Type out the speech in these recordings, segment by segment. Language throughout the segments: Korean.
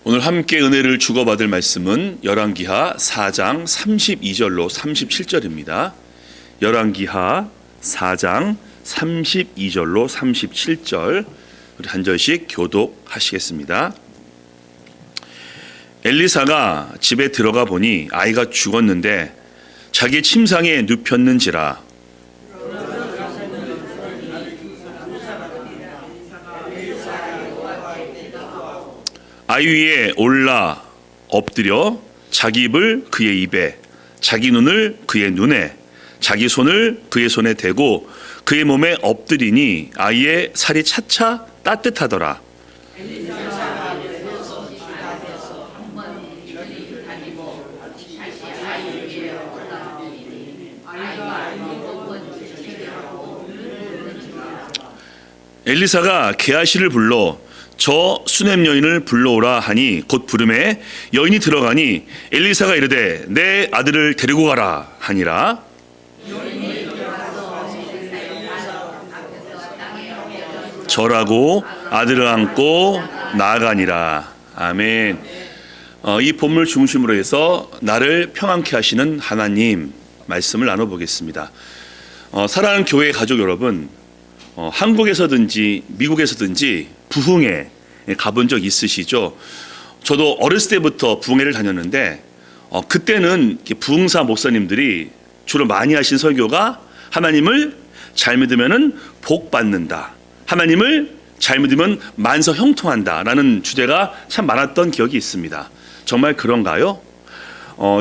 오늘 함께 은혜를 주고받을 말씀은 열왕기하 4장 32절로 37절입니다. 열왕기하 4장 32절로 37절 우리 한 절씩 교독하시겠습니다. 엘리사가 집에 들어가 보니 아이가 죽었는데 자기 침상에 눕혔는지라. 아이 위에 올라 엎드려 자기 입을 그의 입에, 자기 눈을 그의 눈에, 자기 손을 그의 손에 대고 그의 몸에 엎드리니 아이의 살이 차차 따뜻하더라. 엘리사가 게하시를 불러 저 수넴 여인을 불러오라 하니 곧 부르매 여인이 들어가니 엘리사가 이르되 내 아들을 데리고 가라 하니라. 절하고 아들을 안고 나아가니라. 아멘. 이 본문 중심으로 해서 나를 평안케 하시는 하나님 말씀을 나눠보겠습니다. 사랑하는 교회 가족 여러분, 한국에서든지 미국에서든지 부흥회 가본 적 있으시죠? 저도 어렸을 때부터 부흥회를 다녔는데 그때는 부흥사 목사님들이 주로 많이 하신 설교가 하나님을 잘 믿으면 복 받는다, 하나님을 잘 믿으면 만사 형통한다 라는 주제가 참 많았던 기억이 있습니다. 정말 그런가요?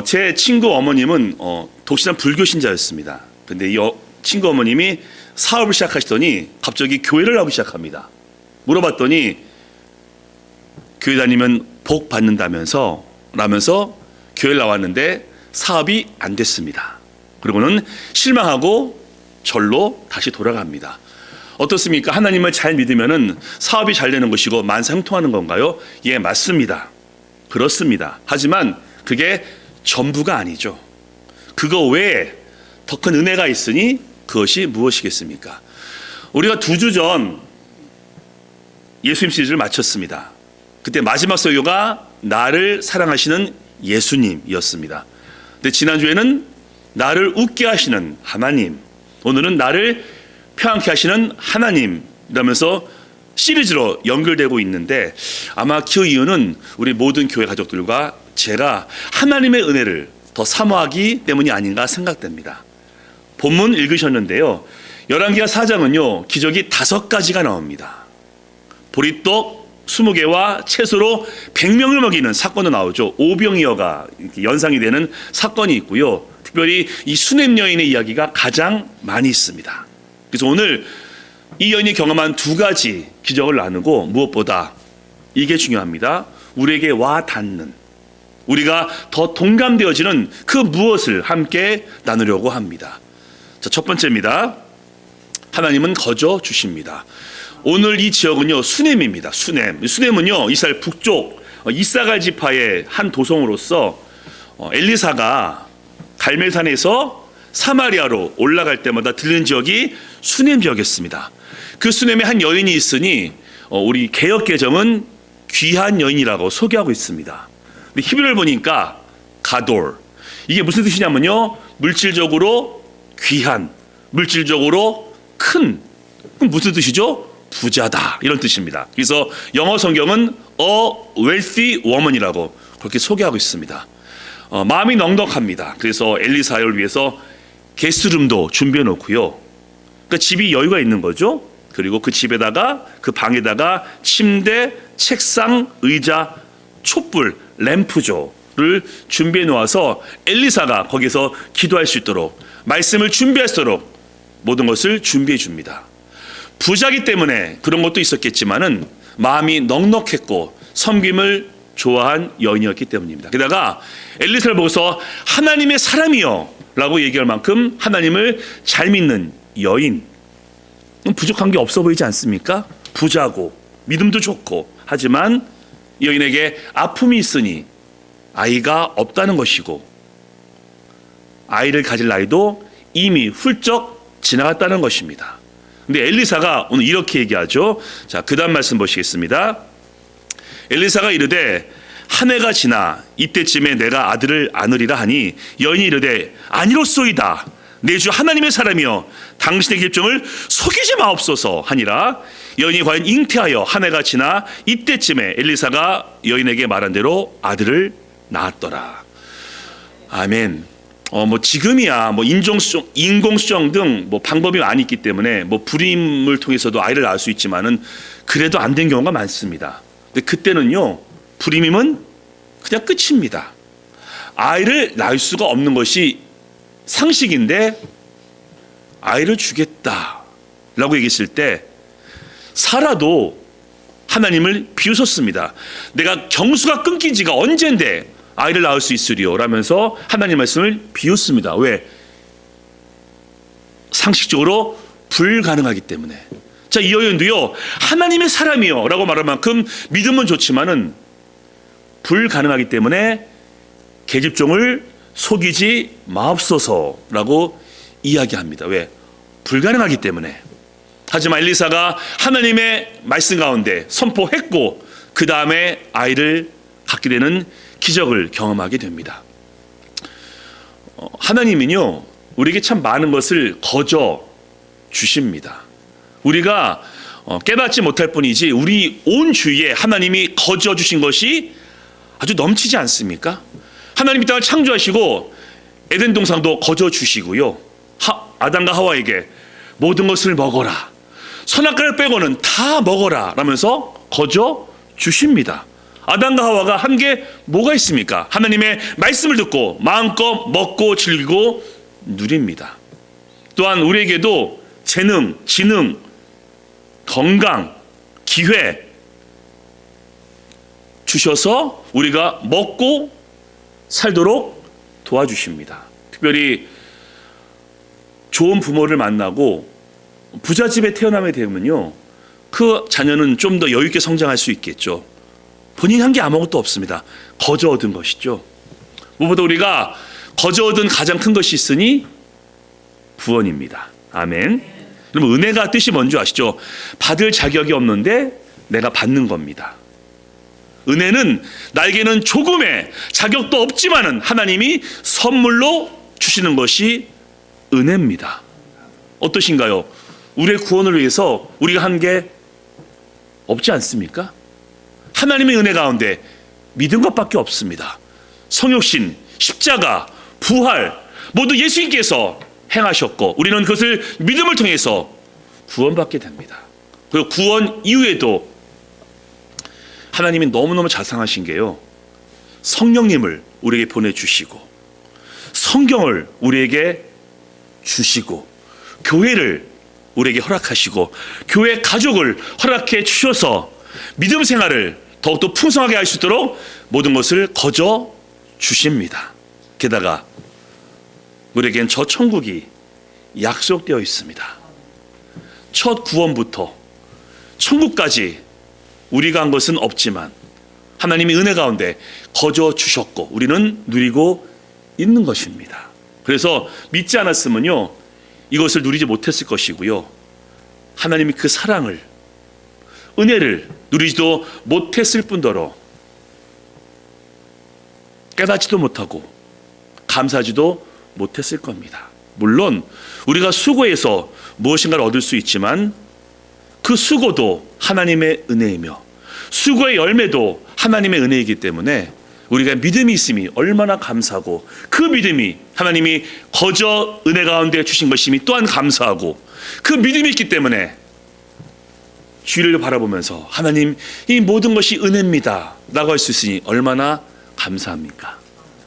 제 친구 어머님은 독실한 불교 신자였습니다. 근데 이 친구 어머님이 사업을 시작하시더니 갑자기 교회를 나오기 시작합니다. 물어봤더니 교회 다니면 복 받는다면서 라면서 교회를 나왔는데 사업이 안 됐습니다. 그리고는 실망하고 절로 다시 돌아갑니다. 어떻습니까? 하나님을 잘 믿으면 사업이 잘 되는 것이고 만사 형통하는 건가요? 예, 맞습니다. 그렇습니다. 하지만 그게 전부가 아니죠. 그거 외에 더 큰 은혜가 있으니 그것이 무엇이겠습니까? 우리가 2주 전 예수님 시리즈를 마쳤습니다. 그때 마지막 설교가 나를 사랑하시는 예수님이었습니다. 근데 지난주에는 나를 웃게 하시는 하나님, 오늘은 나를 평안케 하시는 하나님이라면서 시리즈로 연결되고 있는데 아마 그 이유는 우리 모든 교회 가족들과 제가 하나님의 은혜를 더 사모하기 때문이 아닌가 생각됩니다. 본문 읽으셨는데요. 열왕기하 4장은요, 기적이 5가지가 나옵니다. 보리떡 20개와 채소로 100명을 먹이는 사건도 나오죠. 오병이어가 연상이 되는 사건이 있고요. 특별히 이 수넴 여인의 이야기가 가장 많이 있습니다. 그래서 오늘 이 여인이 경험한 2가지 기적을 나누고 무엇보다 이게 중요합니다. 우리에게 와 닿는, 우리가 더 동감되어지는 그 무엇을 함께 나누려고 합니다. 자, 첫 번째입니다. 하나님은 거저 주십니다. 오늘 이 지역은요, 수넴입니다. 수넴은요, 이스라엘 북쪽 이사갈 지파의 한 도성으로서 엘리사가 갈멜산에서 사마리아로 올라갈 때마다 들리는 지역이 수넴 지역이었습니다. 그 수넴에 한 여인이 있으니 우리 개역 개정은 귀한 여인이라고 소개하고 있습니다. 근데 히브리어를 보니까 가돌, 이게 무슨 뜻이냐면요, 물질적으로 귀한, 물질적으로 큰. 그럼 무슨 뜻이죠? 부자다, 이런 뜻입니다. 그래서 영어 성경은 a wealthy woman이라고 그렇게 소개하고 있습니다. 마음이 넉넉합니다. 그래서 엘리사를 위해서 게스트룸도 준비해 놓고요. 그러니까 집이 여유가 있는 거죠. 그리고 그 집에다가, 그 방에다가 침대, 책상, 의자, 촛불, 램프조를 준비해 놓아서 엘리사가 거기서 기도할 수 있도록, 말씀을 준비할 수 있도록 모든 것을 준비해 줍니다. 부자기 때문에 그런 것도 있었겠지만은 마음이 넉넉했고 섬김을 좋아한 여인이었기 때문입니다. 게다가 엘리사를 보고서 하나님의 사람이여 라고 얘기할 만큼 하나님을 잘 믿는 여인, 부족한 게 없어 보이지 않습니까? 부자고 믿음도 좋고, 하지만 여인에게 아픔이 있으니 아이가 없다는 것이고 아이를 가질 나이도 이미 훌쩍 지나갔다는 것입니다. 근데 엘리사가 오늘 이렇게 얘기하죠. 자, 그 다음 말씀 보시겠습니다. 엘리사가 이르되 한 해가 지나 이때쯤에 내가 아들을 안으리라 하니 여인이 이르되 아니로소이다. 내 주 하나님의 사람이여 당신의 결정을 속이지 마옵소서 하니라. 여인이 과연 잉태하여 한 해가 지나 이때쯤에 엘리사가 여인에게 말한 대로 아들을 낳았더라. 아멘. 지금이야 인공수정 등 방법이 많이 있기 때문에 불임을 통해서도 아이를 낳을 수 있지만은 그래도 안 된 경우가 많습니다. 근데 그때는요, 불임이면 그냥 끝입니다. 아이를 낳을 수가 없는 것이 상식인데 아이를 주겠다라고 얘기했을 때 사라도 하나님을 비웃었습니다. 내가 경수가 끊긴 지가 언젠데 아이를 낳을 수 있으리요 라면서 하나님 말씀을 비웃습니다. 왜? 상식적으로 불가능하기 때문에. 자, 이 여인도요, 하나님의 사람이요 라고 말할 만큼 믿음은 좋지만은 불가능하기 때문에 계집종을 속이지 마옵소서라고 이야기합니다. 왜? 불가능하기 때문에. 하지만 엘리사가 하나님의 말씀 가운데 선포했고 그 다음에 아이를 갖게 되는 기적을 경험하게 됩니다. 하나님은요, 우리에게 참 많은 것을 거저 주십니다. 우리가 깨닫지 못할 뿐이지 우리 온 주위에 하나님이 거저 주신 것이 아주 넘치지 않습니까? 하나님이 땅을 창조하시고 에덴 동산도 거저 주시고요, 아담과 하와에게 모든 것을 먹어라, 선악과를 빼고는 다 먹어라 라면서 거저 주십니다. 아담과 하와가 한 게 뭐가 있습니까? 하나님의 말씀을 듣고 마음껏 먹고 즐기고 누립니다. 또한 우리에게도 재능, 지능, 건강, 기회 주셔서 우리가 먹고 살도록 도와주십니다. 특별히 좋은 부모를 만나고 부잣집에 태어나게 되면요, 그 자녀는 좀 더 여유 있게 성장할 수 있겠죠. 본인이 한 게 아무것도 없습니다. 거저 얻은 것이죠. 무엇보다 우리가 거저 얻은 가장 큰 것이 있으니 구원입니다. 아멘. 그럼 은혜가 뜻이 뭔지 아시죠? 받을 자격이 없는데 내가 받는 겁니다. 은혜는 나에게는 조금의 자격도 없지만은 하나님이 선물로 주시는 것이 은혜입니다. 어떠신가요? 우리의 구원을 위해서 우리가 한 게 없지 않습니까? 하나님의 은혜 가운데 믿은 것밖에 없습니다. 성육신, 십자가, 부활 모두 예수님께서 행하셨고 우리는 그것을 믿음을 통해서 구원받게 됩니다. 그리고 구원 이후에도 하나님이 너무너무 자상하신 게요, 성령님을 우리에게 보내주시고 성경을 우리에게 주시고 교회를 우리에게 허락하시고 교회 가족을 허락해 주셔서 믿음 생활을 더욱더 풍성하게 할 수 있도록 모든 것을 거저 주십니다. 게다가 우리에겐 저 천국이 약속되어 있습니다. 첫 구원부터 천국까지 우리가 한 것은 없지만 하나님이 은혜 가운데 거저 주셨고 우리는 누리고 있는 것입니다. 그래서 믿지 않았으면요, 이것을 누리지 못했을 것이고요, 하나님이 그 사랑을, 은혜를 누리지도 못했을 뿐더러 깨닫지도 못하고 감사하지도 못했을 겁니다. 물론 우리가 수고해서 무엇인가를 얻을 수 있지만 그 수고도 하나님의 은혜이며 수고의 열매도 하나님의 은혜이기 때문에 우리가 믿음이 있음이 얼마나 감사하고 그 믿음이 하나님이 거저 은혜 가운데 주신 것임이 또한 감사하고 그 믿음이 있기 때문에 주를 바라보면서 하나님 이 모든 것이 은혜입니다 라고 할 수 있으니 얼마나 감사합니까?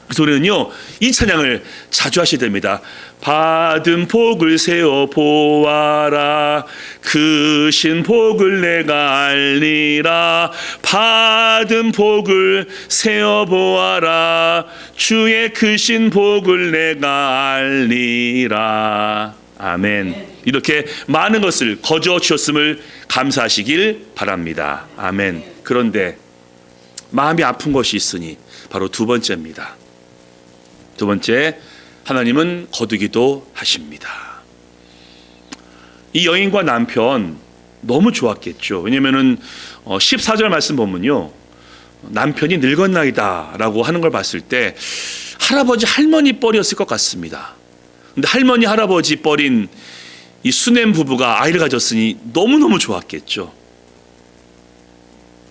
그래서 우리는요, 이 찬양을 자주 하셔야 됩니다. 받은 복을 세어 보아라, 크신 복을 내가 알리라. 받은 복을 세어 보아라, 주의 크신 복을 내가 알리라. 아멘. 이렇게 많은 것을 거저 주셨음을 감사하시길 바랍니다. 아멘. 그런데 마음이 아픈 것이 있으니 바로 두 번째입니다. 두 번째, 하나님은 거두기도 하십니다. 이 여인과 남편 너무 좋았겠죠. 왜냐하면 14절 말씀 보면요, 남편이 늙었나이다 라고 하는 걸 봤을 때 할아버지 할머니 뻘이었을 것 같습니다. 근데 할머니 할아버지 뻘인 이 수넴 부부가 아이를 가졌으니 너무너무 좋았겠죠.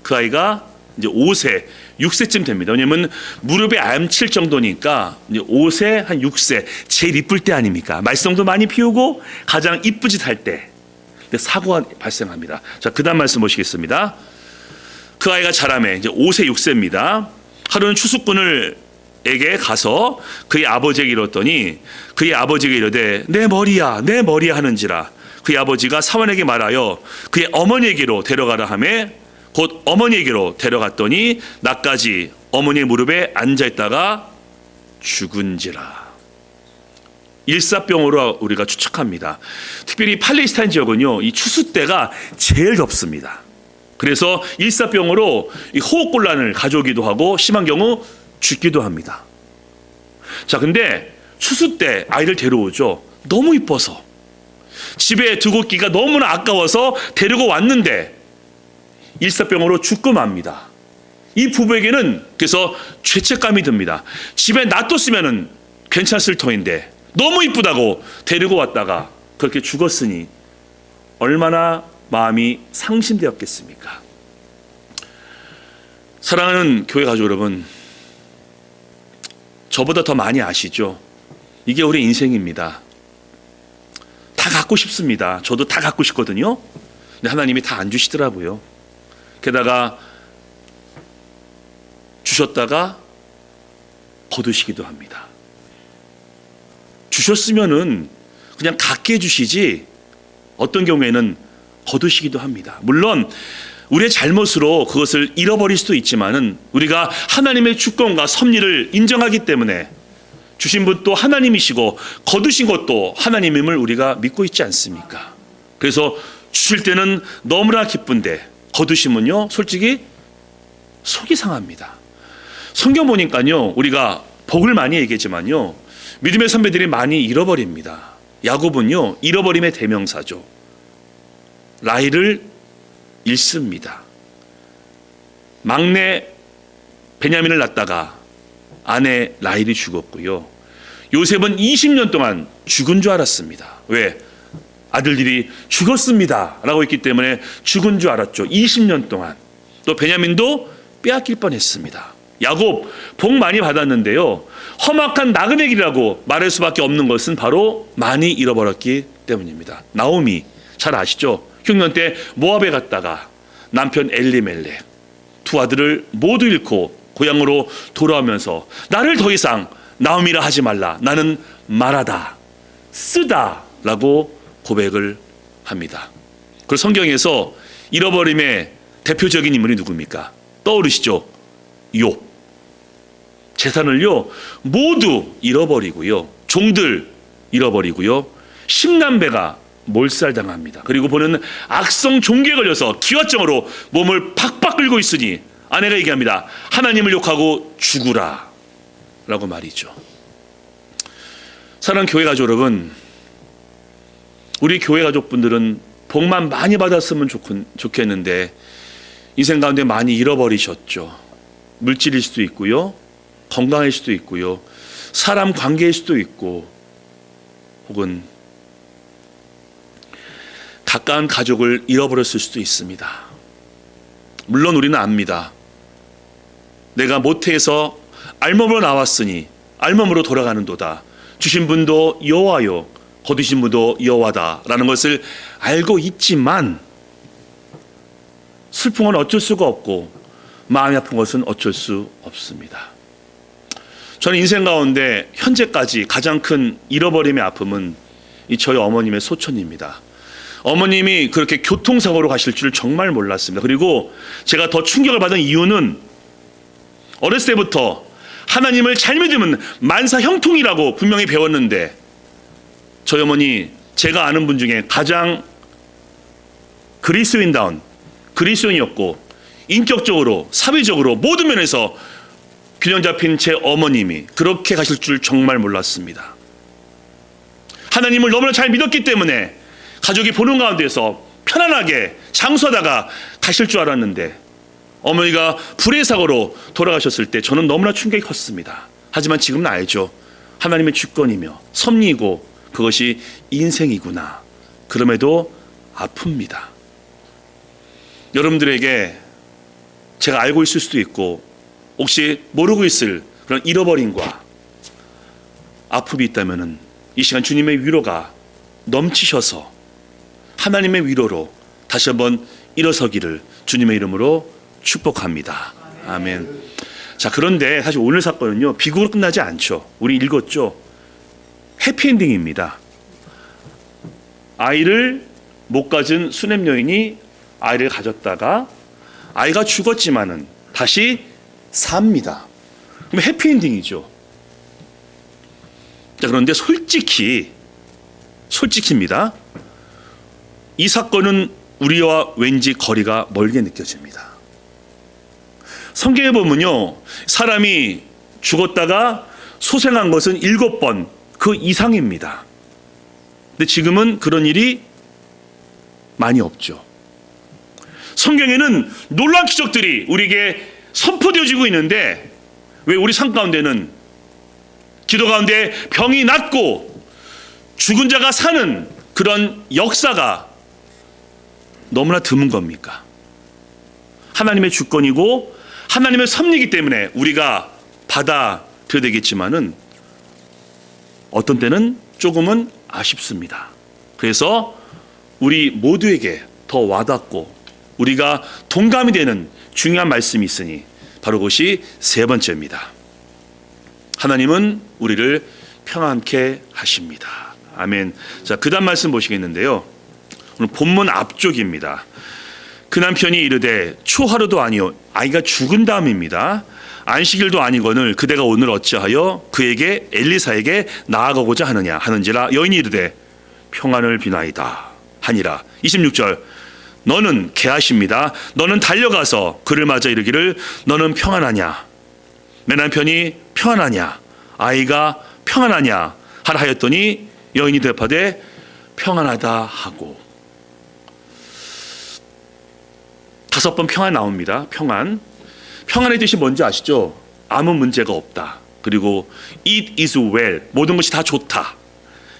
그 아이가 이제 5세, 6세쯤 됩니다. 왜냐면 무릎에 암칠 정도니까 이제 5세, 한 6세 제일 이쁠 때 아닙니까? 말썽도 많이 피우고 가장 이쁘짓 할 때. 근데 사고가 발생합니다. 자, 그다음 말씀 보시겠습니다. 그 아이가 자라매 이제 5세, 6세입니다. 하루는 추수꾼에게 가서 그의 아버지에게 이뤘더니 그의 아버지에게 이르되 내 머리야 하는지라. 그의 아버지가 사원에게 말하여 그의 어머니에게로 데려가라 하매 곧 어머니에게로 데려갔더니 낮까지 어머니의 무릎에 앉아있다가 죽은지라. 일사병으로 우리가 추측합니다. 특별히 팔레스타인 지역은요, 이 추수 때가 제일 덥습니다. 그래서 일사병으로 이 호흡곤란을 가져오기도 하고 심한 경우 죽기도 합니다. 자, 근데 추수 때 아이를 데려오죠. 너무 이뻐서 집에 두고 있기가 너무나 아까워서 데리고 왔는데 일사병으로 죽고 맙니다. 이 부부에게는 그래서 죄책감이 듭니다. 집에 놔뒀으면 괜찮을 터인데 너무 이쁘다고 데리고 왔다가 그렇게 죽었으니 얼마나 마음이 상심되었겠습니까? 사랑하는 교회 가족 여러분, 저보다 더 많이 아시죠? 이게 우리 인생입니다. 다 갖고 싶습니다. 저도 다 갖고 싶거든요. 근데 하나님이 다 안 주시더라고요. 게다가 주셨다가 거두시기도 합니다. 주셨으면은 그냥 갖게 해주시지 어떤 경우에는 거두시기도 합니다. 물론 우리의 잘못으로 그것을 잃어버릴 수도 있지만은 우리가 하나님의 주권과 섭리를 인정하기 때문에 주신 분 또 하나님이시고 거두신 것도 하나님임을 우리가 믿고 있지 않습니까? 그래서 주실 때는 너무나 기쁜데 거두시면요 솔직히 속이 상합니다. 성경 보니까요 우리가 복을 많이 얘기했지만요 믿음의 선배들이 많이 잃어버립니다. 야곱은요 잃어버림의 대명사죠. 라헬을 잃습니다. 막내 베냐민을 낳다가 아내 라헬이 죽었고요. 요셉은 20년 동안 죽은 줄 알았습니다. 왜? 아들들이 죽었습니다 라고 했기 때문에 죽은 줄 알았죠. 20년 동안. 또 베냐민도 빼앗길 뻔했습니다. 야곱 복 많이 받았는데요 험악한 나그네 길이라고 말할 수밖에 없는 것은 바로 많이 잃어버렸기 때문입니다. 나오미 잘 아시죠? 흉년 때 모압에 갔다가 남편 엘리멜렉 두 아들을 모두 잃고 고향으로 돌아오면서 나를 더 이상 나오미라 하지 말라. 나는 말하다 쓰다 라고 고백을 합니다. 그리고 성경에서 잃어버림의 대표적인 인물이 누굽니까? 떠오르시죠? 욥. 재산을요 모두 잃어버리고요 종들 잃어버리고요 10남배가 몰살당합니다. 그리고 보는 악성 종기에 걸려서 기화증으로 몸을 팍팍 끓고 있으니 아내가 얘기합니다. 하나님을 욕하고 죽으라 라고 말이죠. 사랑하는 교회 가족 여러분, 우리 교회 가족분들은 복만 많이 받았으면 좋겠는데 인생 가운데 많이 잃어버리셨죠. 물질일 수도 있고요 건강일 수도 있고요 사람 관계일 수도 있고 혹은 가까운 가족을 잃어버렸을 수도 있습니다. 물론 우리는 압니다. 내가 모태에서 알몸으로 나왔으니 알몸으로 돌아가는도다. 주신 분도 여호와요 거두신 분도 여호와다라는 것을 알고 있지만 슬픈 건 어쩔 수가 없고 마음이 아픈 것은 어쩔 수 없습니다. 저는 인생 가운데 현재까지 가장 큰 잃어버림의 아픔은 저희 어머님의 소천입니다. 어머님이 그렇게 교통사고로 가실 줄 정말 몰랐습니다. 그리고 제가 더 충격을 받은 이유는 어렸을 때부터 하나님을 잘 믿으면 만사 형통이라고 분명히 배웠는데 저희 어머니 제가 아는 분 중에 가장 그리스도인다운 그리스도인이었고 인격적으로 사회적으로 모든 면에서 균형 잡힌 제 어머님이 그렇게 가실 줄 정말 몰랐습니다. 하나님을 너무나 잘 믿었기 때문에 가족이 보는 가운데서 편안하게 장수하다가 가실 줄 알았는데 어머니가 불의 사고로 돌아가셨을 때 저는 너무나 충격이 컸습니다. 하지만 지금은 알죠. 하나님의 주권이며 섭리이고 그것이 인생이구나. 그럼에도 아픕니다. 여러분들에게 제가 알고 있을 수도 있고 혹시 모르고 있을 그런 잃어버림과 아픔이 있다면 이 시간 주님의 위로가 넘치셔서 하나님의 위로로 다시 한번 일어서기를 주님의 이름으로 축복합니다. 아멘. 자, 그런데 사실 오늘 사건은요, 비극으로 끝나지 않죠. 우리 읽었죠. 해피엔딩입니다. 아이를 못 가진 수냄 여인이 아이를 가졌다가 아이가 죽었지만은 다시 삽니다. 그럼 해피엔딩이죠. 자, 그런데 솔직히입니다. 이 사건은 우리와 왠지 거리가 멀게 느껴집니다. 성경에 보면요, 사람이 죽었다가 소생한 것은 7번 그 이상입니다. 근데 지금은 그런 일이 많이 없죠. 성경에는 놀라운 기적들이 우리에게 선포되어지고 있는데 왜 우리 삶 가운데는 기도 가운데 병이 낫고 죽은 자가 사는 그런 역사가 너무나 드문 겁니까? 하나님의 주권이고 하나님의 섭리이기 때문에 우리가 받아들여야 되겠지만은 어떤 때는 조금은 아쉽습니다. 그래서 우리 모두에게 더 와닿고 우리가 동감이 되는 중요한 말씀이 있으니 바로 그것이 세 번째입니다. 하나님은 우리를 평안케 하십니다. 아멘. 자, 그 다음 말씀 보시겠는데요. 오늘 본문 앞쪽입니다. 그 남편이 이르되 초하루도 아니요 아이가 죽은 다음입니다. 안식일도 아니거늘 그대가 오늘 어찌하여 그에게 엘리사에게 나아가고자 하느냐 하는지라 여인이 이르되 평안을 비나이다 하니라. 26절 너는 게하십니다. 너는 달려가서 그를 맞아 이르기를 너는 평안하냐 내 남편이 평안하냐 아이가 평안하냐 하라 하였더니 여인이 대답하되 평안하다 하고 5번 평안 나옵니다. 평안의 뜻이 뭔지 아시죠? 아무 문제가 없다. 그리고 it is well 모든 것이 다 좋다.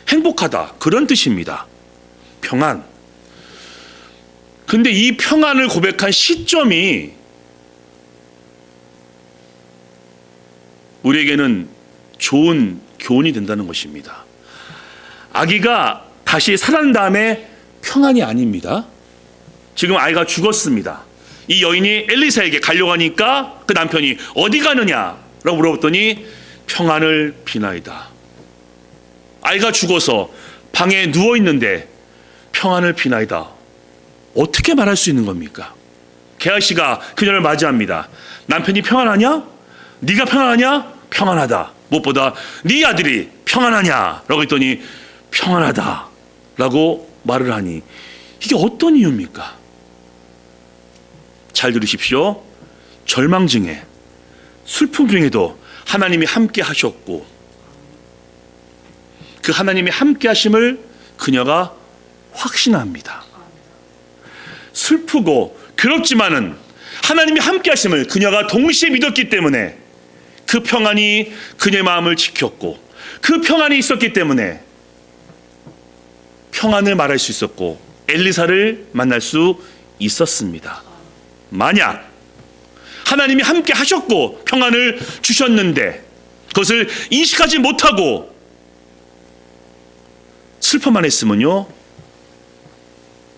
행복하다. 그런 뜻입니다. 평안. 근데 이 평안을 고백한 시점이 우리에게는 좋은 교훈이 된다는 것입니다. 아기가 다시 살아난 다음에 평안이 아닙니다. 지금 아이가 죽었습니다. 이 여인이 엘리사에게 가려고 하니까 그 남편이 어디 가느냐라고 물어봤더니 평안을 비나이다. 아이가 죽어서 방에 누워 있는데 평안을 비나이다. 어떻게 말할 수 있는 겁니까? 게하시가 그녀를 맞이합니다. 남편이 평안하냐? 네가 평안하냐? 평안하다. 무엇보다 네 아들이 평안하냐라고 했더니 평안하다라고 말을 하니 이게 어떤 이유입니까? 잘 들으십시오. 절망 중에 슬픔 중에도 하나님이 함께 하셨고 그 하나님이 함께 하심을 그녀가 확신합니다. 슬프고 괴롭지만은 하나님이 함께 하심을 그녀가 동시에 믿었기 때문에 그 평안이 그녀의 마음을 지켰고 그 평안이 있었기 때문에 평안을 말할 수 있었고 엘리사를 만날 수 있었습니다. 만약 하나님이 함께 하셨고 평안을 주셨는데 그것을 인식하지 못하고 슬퍼만 했으면요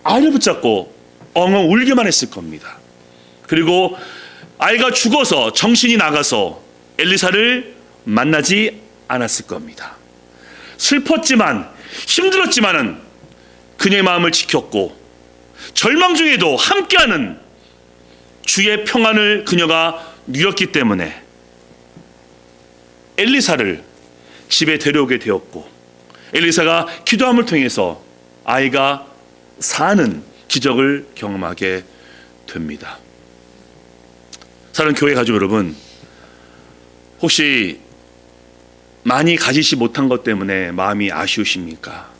아이를 붙잡고 엉엉 울기만 했을 겁니다. 그리고 아이가 죽어서 정신이 나가서 엘리사를 만나지 않았을 겁니다. 슬펐지만 힘들었지만은 그녀의 마음을 지켰고 절망 중에도 함께하는 주의 평안을 그녀가 누렸기 때문에 엘리사를 집에 데려오게 되었고 엘리사가 기도함을 통해서 아이가 사는 기적을 경험하게 됩니다. 사랑하는 교회 가족 여러분, 혹시 많이 가지시 못한 것 때문에 마음이 아쉬우십니까?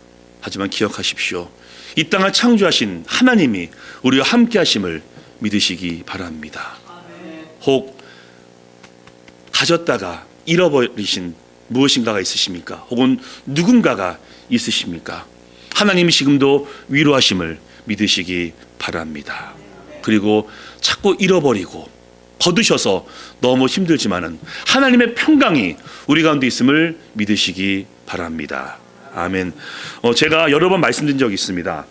하지만 기억하십시오. 이 땅을 창조하신 하나님이 우리와 함께 하심을 믿으시기 바랍니다. 혹 가졌다가 잃어버리신 무엇인가가 있으십니까? 혹은 누군가가 있으십니까? 하나님이 지금도 위로하심을 믿으시기 바랍니다. 그리고 자꾸 잃어버리고 거두셔서 너무 힘들지만은 하나님의 평강이 우리 가운데 있음을 믿으시기 바랍니다. 아멘. 제가 여러 번 말씀드린 적이 있습니다.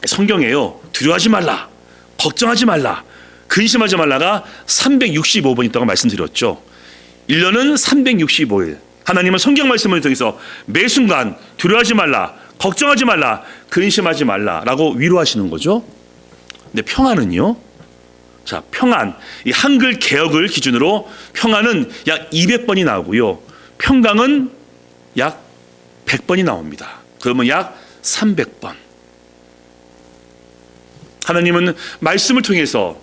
성경에요, 두려워하지 말라, 걱정하지 말라, 근심하지 말라가 365번 있다고 말씀드렸죠. 1년은 365일 하나님은 성경 말씀을 통해서 매 순간 두려워하지 말라, 걱정하지 말라, 근심하지 말라라고 위로하시는 거죠. 근데 평안은요? 자, 평안, 이 한글 개역을 기준으로 평안은 약 200번이 나오고요, 평강은 약 100번이 나옵니다. 그러면 약 300번. 하나님은 말씀을 통해서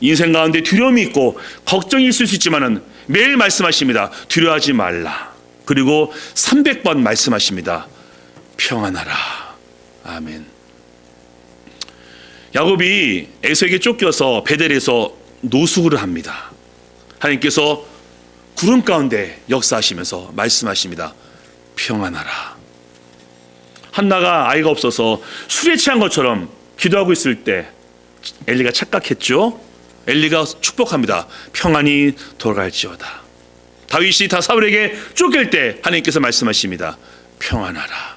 인생 가운데 두려움이 있고 걱정이 있을 수 있지만은 매일 말씀하십니다. 두려워하지 말라. 그리고 300번 말씀하십니다. 평안하라. 아멘. 야곱이 에서에게 쫓겨서 베델에서 노숙을 합니다. 하나님께서 구름 가운데 역사하시면서 말씀하십니다. 평안하라. 한나가 아이가 없어서 술에 취한 것처럼 기도하고 있을 때 엘리가 착각했죠. 엘리가 축복합니다. 평안이 돌아갈지어다. 다윗이 다 사울에게 쫓길 때 하나님께서 말씀하십니다. 평안하라.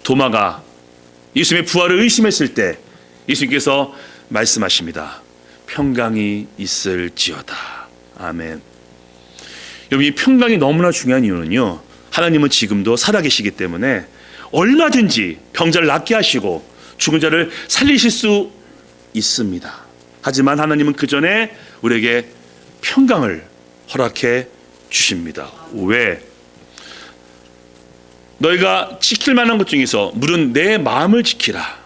도마가 예수님의 부활을 의심했을 때 예수님께서 말씀하십니다. 평강이 있을지어다. 아멘. 여러분, 이 평강이 너무나 중요한 이유는요, 하나님은 지금도 살아계시기 때문에 얼마든지 병자를 낫게 하시고 죽은 자를 살리실 수 있습니다. 하지만 하나님은 그 전에 우리에게 평강을 허락해 주십니다. 왜? 너희가 지킬 만한 것 중에서 물은 내 마음을 지키라.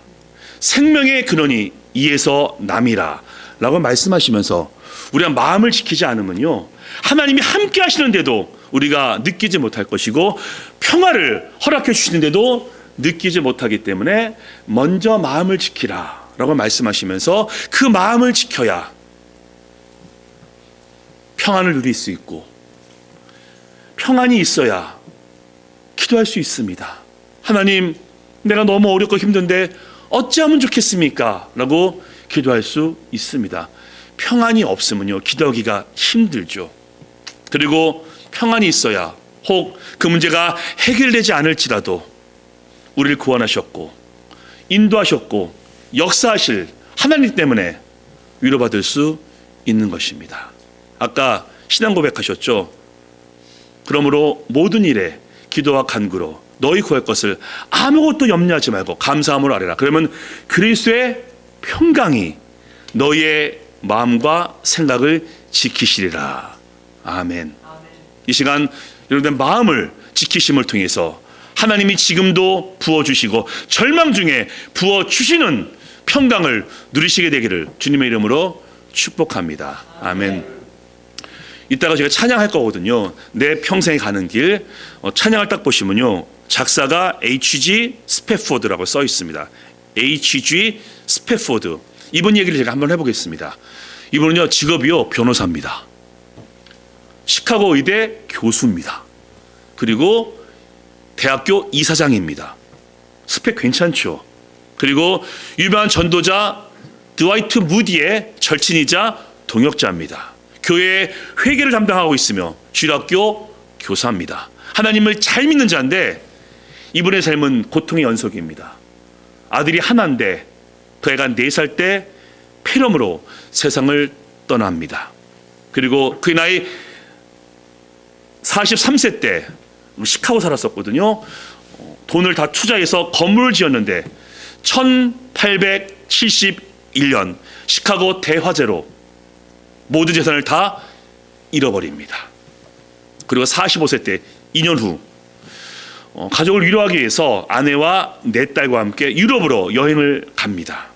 생명의 근원이 이에서 남이라 라고 말씀하시면서 우리가 마음을 지키지 않으면요, 하나님이 함께 하시는데도 우리가 느끼지 못할 것이고 평화를 허락해 주시는데도 느끼지 못하기 때문에 먼저 마음을 지키라 라고 말씀하시면서 그 마음을 지켜야 평안을 누릴 수 있고 평안이 있어야 기도할 수 있습니다. 하나님, 내가 너무 어렵고 힘든데 어찌하면 좋겠습니까? 라고 기도할 수 있습니다. 평안이 없으면요, 기도하기가 힘들죠. 그리고 평안이 있어야 혹 그 문제가 해결되지 않을지라도 우리를 구원하셨고 인도하셨고 역사하실 하나님 때문에 위로받을 수 있는 것입니다. 아까 신앙 고백하셨죠. 그러므로 모든 일에 기도와 간구로 너희 구할 것을 아무것도 염려하지 말고 감사함으로 아뢰라. 그러면 그리스도의 평강이 너희의 마음과 생각을 지키시리라. 아멘. 이 시간 여러분의 마음을 지키심을 통해서 하나님이 지금도 부어주시고 절망 중에 부어주시는 평강을 누리시게 되기를 주님의 이름으로 축복합니다. 아멘. 이따가 제가 찬양할 거거든요. 내 평생에 가는 길. 찬양을 딱 보시면요, 작사가 H.G. 스패포드라고 써 있습니다. H.G. 스패포드. 이분 얘기를 제가 한번 해보겠습니다. 이분은요, 직업이요, 변호사입니다. 시카고 의대 교수입니다. 그리고 대학교 이사장입니다. 스펙 괜찮죠? 그리고 유명한 전도자 드와이트 무디의 절친이자 동역자입니다. 교회의 회계를 담당하고 있으며 주일학교 교사입니다. 하나님을 잘 믿는 자인데 이분의 삶은 고통의 연속입니다. 아들이 하나인데 그 애가 4살 때 폐렴으로 세상을 떠납니다. 그리고 그 나이 43세 때 시카고 살았었거든요. 돈을 다 투자해서 건물을 지었는데 1871년 시카고 대화재로 모든 재산을 다 잃어버립니다. 그리고 45세 때 2년 후 가족을 위로하기 위해서 아내와 4딸과 함께 유럽으로 여행을 갑니다.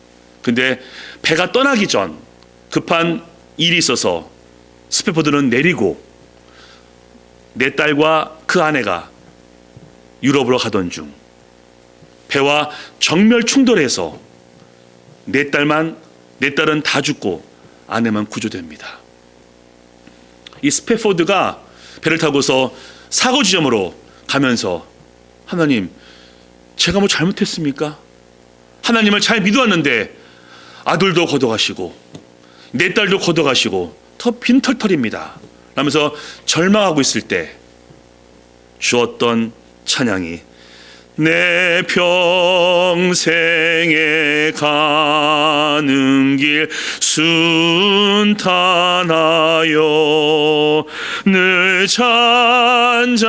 근데 배가 떠나기 전 급한 일이 있어서 스패포드는 내리고 4딸과 그 아내가 유럽으로 가던 중 배와 정멸 충돌해서 4딸은 다 죽고 아내만 구조됩니다. 이 스패포드가 배를 타고서 사고 지점으로 가면서 하나님, 제가 뭐 잘못했습니까? 하나님을 잘 믿어왔는데 아들도 걷어가시고 내 딸도 걷어가시고 더 빈털털입니다 라면서 절망하고 있을 때 주었던 찬양이 내 평생에 가는 길 순탄하여 늘 잔잔한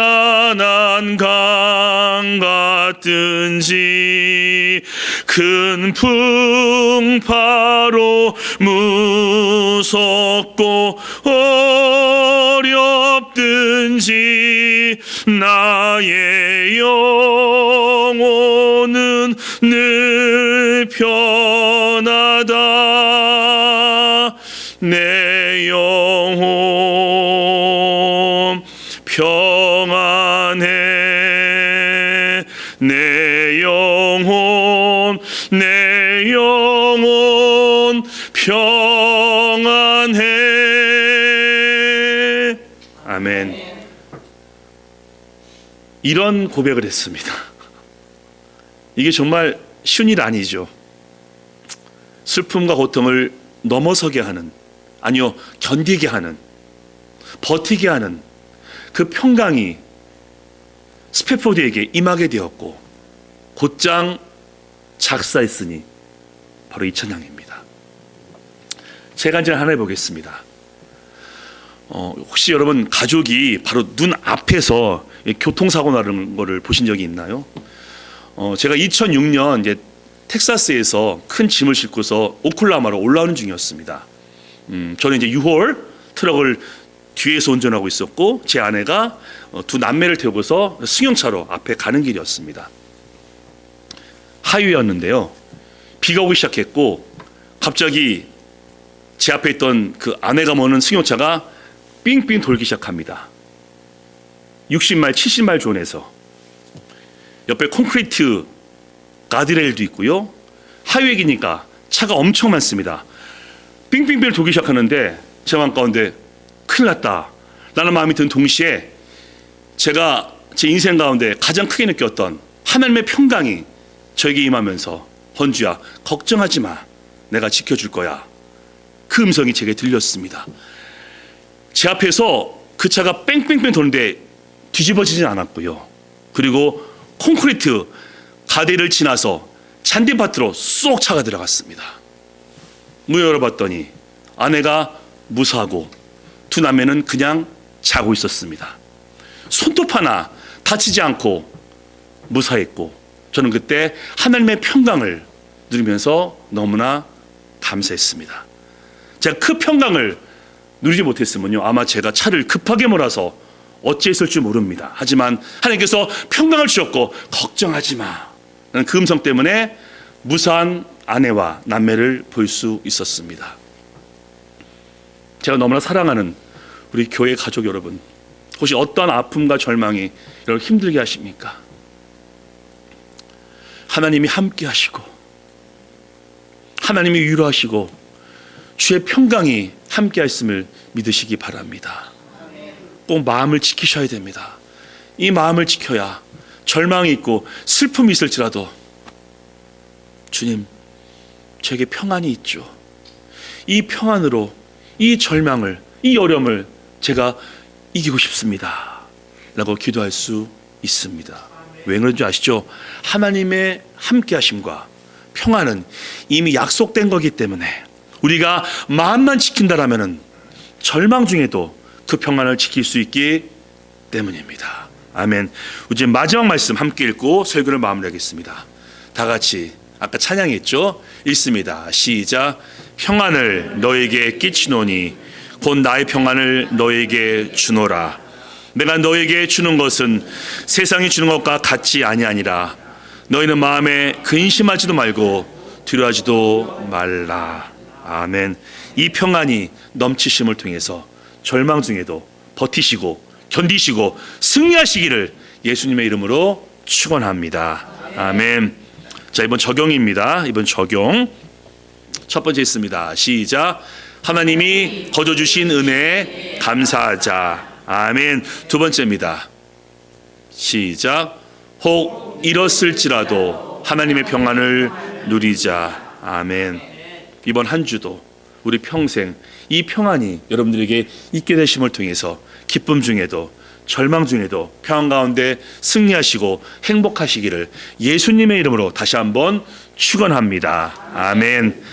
강 같든지 큰 풍파로 무섭고 어렵든지 나의 영혼은 늘 편하다. 내 영혼 평안해. 내 영혼 평안해. 아멘. 이런 고백을 했습니다. 이게 정말 쉬운 일 아니죠. 슬픔과 고통을 넘어서게 하는, 아니요, 견디게 하는, 버티게 하는 그 평강이 스패포드에게 임하게 되었고 곧장 작사했으니 바로 이 찬양입니다. 제가 이제 하나 해보겠습니다. 혹시 여러분 가족이 바로 눈 앞에서 교통사고 나는 거를 보신 적이 있나요? 제가 2006년 이제 텍사스에서 큰 짐을 싣고서 오클라호마로 올라오는 중이었습니다. 저는 이제 U-Haul 트럭을 뒤에서 운전하고 있었고 제 아내가 두 남매를 태우고서 승용차로 앞에 가는 길이었습니다. 하이웨이였는데요. 비가 오기 시작했고 갑자기 제 앞에 있던 그 아내가 모는 승용차가 삥삥 돌기 시작합니다. 60마일, 70마일 존에서 옆에 콘크리트 가드레일도 있고요. 하이웨이니까 차가 엄청 많습니다. 삥삥삥 돌기 시작하는데 제 마음 가운데 큰일 났다 라는 마음이 든 동시에 제가 제 인생 가운데 가장 크게 느꼈던 하나님의 평강이 저에게 임하면서 헌주야, 걱정하지 마, 내가 지켜줄 거야. 그 음성이 제게 들렸습니다. 제 앞에서 그 차가 뺑뺑뺑 도는데 뒤집어지진 않았고요. 그리고 콘크리트 가드를 지나서 잔디밭으로 쏙 차가 들어갔습니다. 문을 열어봤더니 아내가 무사하고 두 남매는 그냥 자고 있었습니다. 손톱 하나 다치지 않고 무사했고 저는 그때 하나님의 평강을 누리면서 너무나 감사했습니다. 제가 그 평강을 누리지 못했으면요 아마 제가 차를 급하게 몰아서 어찌했을지 모릅니다. 하지만 하나님께서 평강을 주셨고 걱정하지 마 라는 그 음성 때문에 무사한 아내와 남매를 볼 수 있었습니다. 제가 너무나 사랑하는 우리 교회 가족 여러분, 혹시 어떠한 아픔과 절망이 여러분 힘들게 하십니까? 하나님이 함께 하시고 하나님이 위로하시고 주의 평강이 함께 하심을 믿으시기 바랍니다. 꼭 마음을 지키셔야 됩니다. 이 마음을 지켜야 절망이 있고 슬픔이 있을지라도 주님, 제게 평안이 있죠. 이 평안으로 이 절망을, 이 어려움을 제가 이기고 싶습니다 라고 기도할 수 있습니다. 왜 그런지 아시죠? 하나님의 함께하심과 평안은 이미 약속된 거기 때문에 우리가 마음만 지킨다라면 절망 중에도 그 평안을 지킬 수 있기 때문입니다. 아멘. 이제 마지막 말씀 함께 읽고 설교를 마무리하겠습니다. 다 같이 아까 찬양했죠? 읽습니다. 시작. 평안을 너에게 끼치노니 곧 나의 평안을 너에게 주노라. 내가 너에게 주는 것은 세상이 주는 것과 같지 아니하니라. 너희는 마음에 근심하지도 말고 두려워하지도 말라. 아멘. 이 평안이 넘치심을 통해서 절망 중에도 버티시고 견디시고 승리하시기를 예수님의 이름으로 축원합니다. 아멘. 자, 이번 적용입니다. 이번 적용 첫 번째 있습니다. 시작. 하나님이 거저 주신 은혜에 감사하자. 아멘. 두 번째입니다. 시작. 혹 잃었을지라도 하나님의 평안을 누리자. 아멘. 이번 한 주도 우리 평생 이 평안이 여러분들에게 있게 되심을 통해서 기쁨 중에도 절망 중에도 평안 가운데 승리하시고 행복하시기를 예수님의 이름으로 다시 한번 축원합니다. 아멘.